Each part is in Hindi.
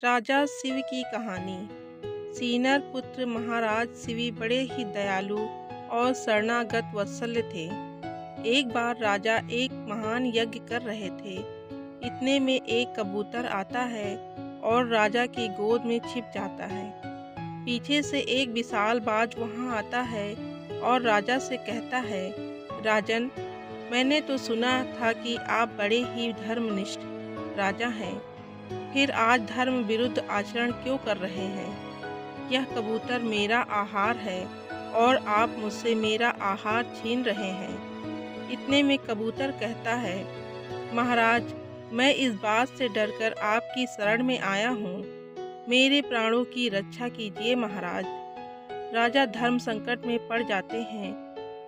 राजा शिव की कहानी। सीनर पुत्र महाराज शिवी बड़े ही दयालु और शरणागत वत्सल्य थे। एक बार राजा एक महान यज्ञ कर रहे थे। इतने में एक कबूतर आता है और राजा की गोद में छिप जाता है। पीछे से एक विशाल बाज वहां आता है और राजा से कहता है, राजन, मैंने तो सुना था कि आप बड़े ही धर्मनिष्ठ राजा हैं, फिर आज धर्म विरुद्ध आचरण क्यों कर रहे हैं? यह कबूतर मेरा आहार है और आप मुझसे मेरा आहार छीन रहे हैं। इतने में कबूतर कहता है, महाराज, मैं इस बात से डरकर आपकी शरण में आया हूँ। मेरे प्राणों की रक्षा कीजिए महाराज। राजा धर्म संकट में पड़ जाते हैं,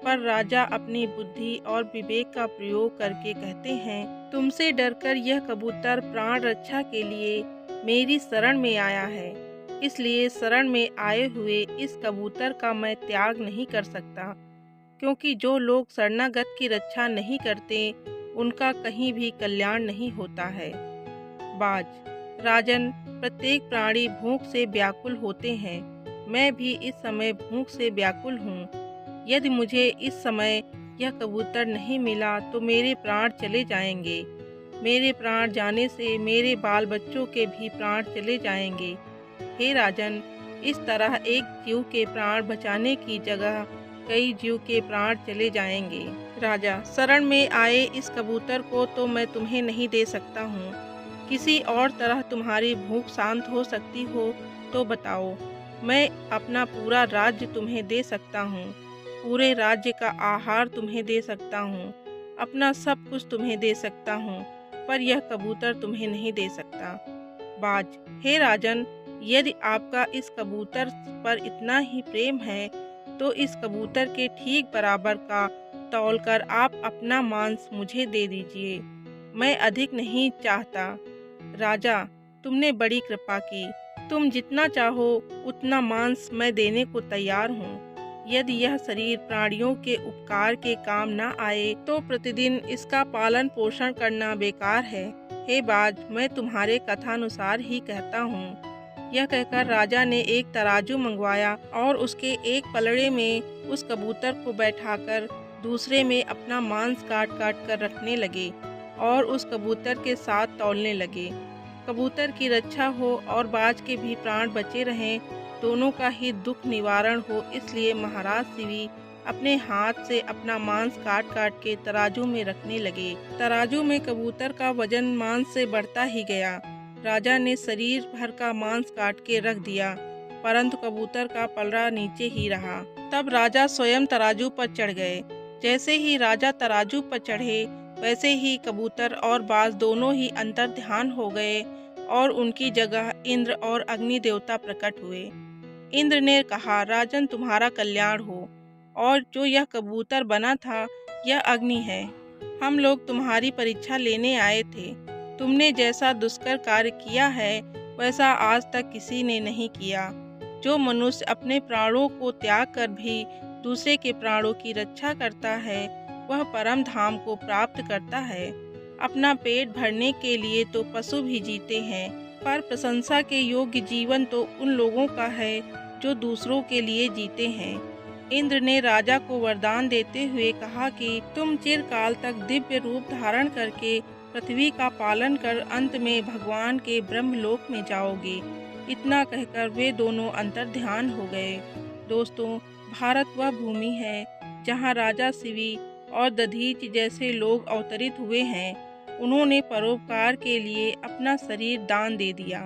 पर राजा अपनी बुद्धि और विवेक का प्रयोग करके कहते हैं, तुमसे डरकर यह कबूतर प्राण रक्षा के लिए मेरी शरण में आया है, इसलिए शरण में आए हुए इस कबूतर का मैं त्याग नहीं कर सकता, क्योंकि जो लोग शरणागत की रक्षा नहीं करते उनका कहीं भी कल्याण नहीं होता है। बाज, राजन, प्रत्येक प्राणी भूख से व्याकुल होते हैं। मैं भी इस समय भूख से व्याकुल हूँ। यदि मुझे इस समय यह कबूतर नहीं मिला तो मेरे प्राण चले जाएंगे। मेरे प्राण जाने से मेरे बाल बच्चों के भी प्राण चले जाएंगे। हे राजन, इस तरह एक जीव के प्राण बचाने की जगह कई जीव के प्राण चले जाएंगे। राजा, शरण में आए इस कबूतर को तो मैं तुम्हें नहीं दे सकता हूँ। किसी और तरह तुम्हारी भूख शांत हो सकती हो तो बताओ। मैं अपना पूरा राज्य तुम्हें दे सकता हूँ, पूरे राज्य का आहार तुम्हें दे सकता हूँ, अपना सब कुछ तुम्हें दे सकता हूँ, पर यह कबूतर तुम्हें नहीं दे सकता। बाज, हे राजन, यदि आपका इस कबूतर पर इतना ही प्रेम है तो इस कबूतर के ठीक बराबर का तौलकर आप अपना मांस मुझे दे दीजिए। मैं अधिक नहीं चाहता। राजा, तुमने बड़ी कृपा की। तुम जितना चाहो उतना मांस मैं देने को तैयार हूँ। यदि यह शरीर प्राणियों के उपकार के काम न आए तो प्रतिदिन इसका पालन पोषण करना बेकार है। हे बाज, मैं तुम्हारे कथानुसार ही कहता हूँ। यह कहकर राजा ने एक तराजू मंगवाया और उसके एक पलड़े में उस कबूतर को बैठाकर दूसरे में अपना मांस काट काट कर रखने लगे और उस कबूतर के साथ तौलने लगे। कबूतर की रक्षा हो और बाज के भी प्राण बचे रहें, दोनों का ही दुख निवारण हो, इसलिए महाराज शिवी अपने हाथ से अपना मांस काट काट के तराजू में रखने लगे। तराजू में कबूतर का वजन मांस से बढ़ता ही गया। राजा ने शरीर भर का मांस काट के रख दिया, परंतु कबूतर का पलड़ा नीचे ही रहा। तब राजा स्वयं तराजू पर चढ़ गए। जैसे ही राजा तराजू पर चढ़े, वैसे ही कबूतर और बाज दोनों ही अंतर्ध्यान हो गए और उनकी जगह इंद्र और अग्नि देवता प्रकट हुए। इंद्र ने कहा, राजन, तुम्हारा कल्याण हो, और जो यह कबूतर बना था यह अग्नि है। हम लोग तुम्हारी परीक्षा लेने आए थे। तुमने जैसा दुष्कर कार्य किया है वैसा आज तक किसी ने नहीं किया। जो मनुष्य अपने प्राणों को त्याग कर भी दूसरे के प्राणों की रक्षा करता है वह परम धाम को प्राप्त करता है। अपना पेट भरने के लिए तो पशु भी जीते हैं, पर प्रशंसा के योग्य जीवन तो उन लोगों का है जो दूसरों के लिए जीते हैं। इंद्र ने राजा को वरदान देते हुए कहा कि तुम चिरकाल तक दिव्य रूप धारण करके पृथ्वी का पालन कर अंत में भगवान के ब्रह्मलोक में जाओगे। इतना कहकर वे दोनों अंतर्ध्यान हो गए। दोस्तों, भारत वह भूमि है जहाँ राजा शिवी और दधीच जैसे लोग अवतरित हुए हैं। उन्होंने परोपकार के लिए अपना शरीर दान दे दिया।